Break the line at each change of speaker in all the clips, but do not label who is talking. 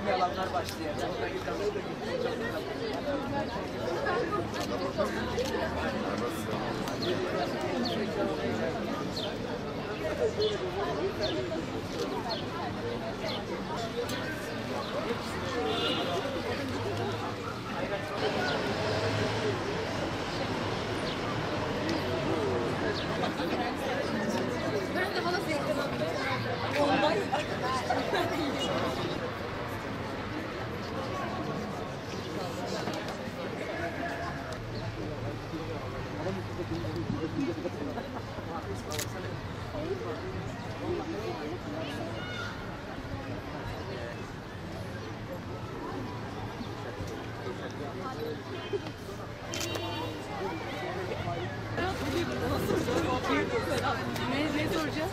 yalanlar başlayacak.
Ne soracağız?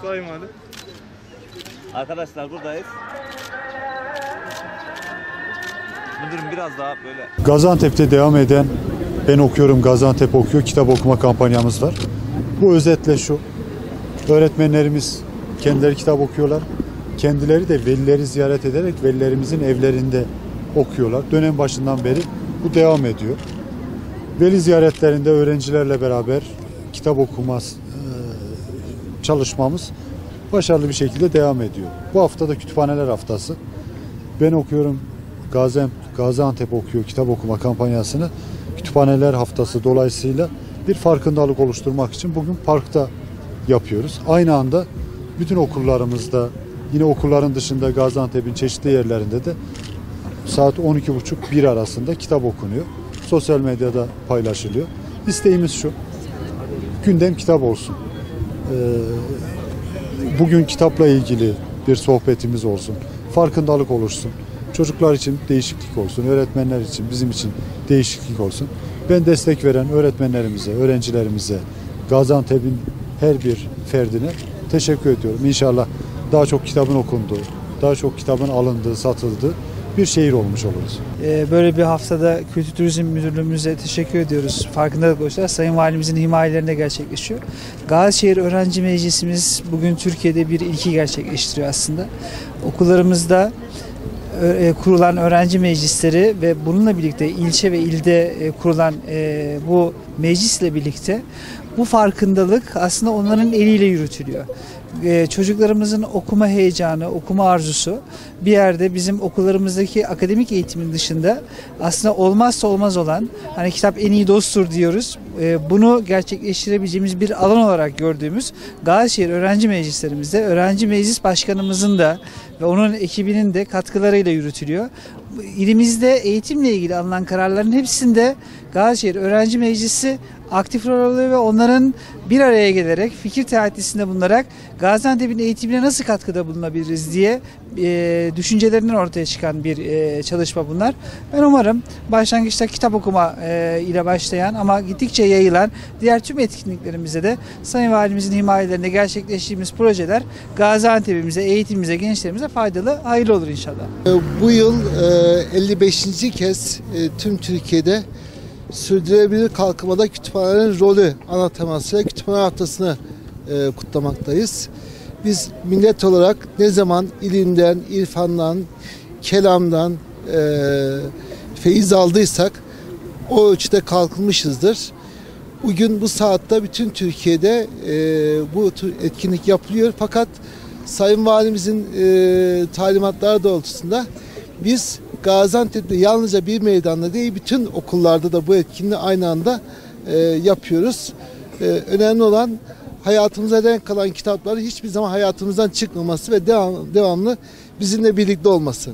Sayın Valim.
Arkadaşlar buradayız. Müdürüm biraz daha böyle.
Gaziantep'te devam eden Ben Okuyorum Gaziantep Okuyor kitap okuma kampanyamız var. Bu özetle şu: öğretmenlerimiz kendileri kitap okuyorlar. Kendileri de velileri ziyaret ederek velilerimizin evlerinde okuyorlar. Dönem başından beri bu devam ediyor. Veli ziyaretlerinde öğrencilerle beraber kitap okuma çalışmamız başarılı bir şekilde devam ediyor. Bu hafta da Kütüphaneler Haftası. Ben Okuyorum Gaziantep Okuyor kitap okuma kampanyasını Kütüphaneler Haftası dolayısıyla bir farkındalık oluşturmak için bugün parkta yapıyoruz. Aynı anda bütün okullarımızda, yine okulların dışında Gaziantep'in çeşitli yerlerinde de saat 12.30-1 arasında kitap okunuyor. Sosyal medyada paylaşılıyor. İsteğimiz şu: gündem kitap olsun. Bugün kitapla ilgili bir sohbetimiz olsun. Farkındalık oluşsun. Çocuklar için değişiklik olsun. Öğretmenler için, bizim için değişiklik olsun. Ben destek veren öğretmenlerimize, öğrencilerimize, Gaziantep'in her bir ferdine teşekkür ediyorum. İnşallah daha çok kitabın okunduğu, daha çok kitabın alındığı, satıldığı bir şehir olmuş oluruz.
Böyle bir haftada Kültür Turizm Müdürlüğümüze teşekkür ediyoruz. Farkındalık oluşlar Sayın Valimizin himayelerinde gerçekleşiyor. Gazişehir Öğrenci Meclisimiz bugün Türkiye'de bir ilki gerçekleştiriyor aslında. Okullarımızda kurulan öğrenci meclisleri ve bununla birlikte ilçe ve ilde kurulan bu meclisle birlikte bu farkındalık aslında onların eliyle yürütülüyor. çocuklarımızın okuma heyecanı, okuma arzusu bir yerde bizim okullarımızdaki akademik eğitimin dışında aslında olmazsa olmaz olan, hani kitap en iyi dosttur diyoruz. Bunu gerçekleştirebileceğimiz bir alan olarak gördüğümüz Gazişehir Öğrenci Meclislerimizde öğrenci meclis başkanımızın da ve onun ekibinin de katkılarıyla yürütülüyor. İlimizde eğitimle ilgili alınan kararların hepsinde Gazişehir Öğrenci Meclisi aktif rol alıyor ve onların bir araya gelerek fikir teatisinde bulunarak Gaziantep'in eğitimine nasıl katkıda bulunabiliriz diye düşüncelerinden ortaya çıkan bir çalışma bunlar. Ben umarım başlangıçta kitap okuma ile başlayan ama gittikçe yayılan diğer tüm etkinliklerimize de Sayın Valimizin himayelerinde gerçekleştirdiğimiz projeler Gaziantep'imize, eğitimimize, gençlerimize faydalı, hayırlı olur inşallah.
Bu yıl 55. kez tüm Türkiye'de sürdürülebilir kalkınmada kütüphanelerin rolü ana temasıyla kütüphane haftasını kutlamaktayız. Biz millet olarak ne zaman ilimden, irfandan, kelamdan feyiz aldıysak o ölçüde kalkınmışızdır. Bugün bu saatte bütün Türkiye'de bu tür etkinlik yapılıyor. Fakat Sayın Valimizin talimatları doğrultusunda biz Gaziantep'te yalnızca bir meydanda değil, bütün okullarda da bu etkinliği aynı anda yapıyoruz. Önemli olan hayatımıza renk kalan kitapların hiçbir zaman hayatımızdan çıkmaması ve devamlı bizimle birlikte olması.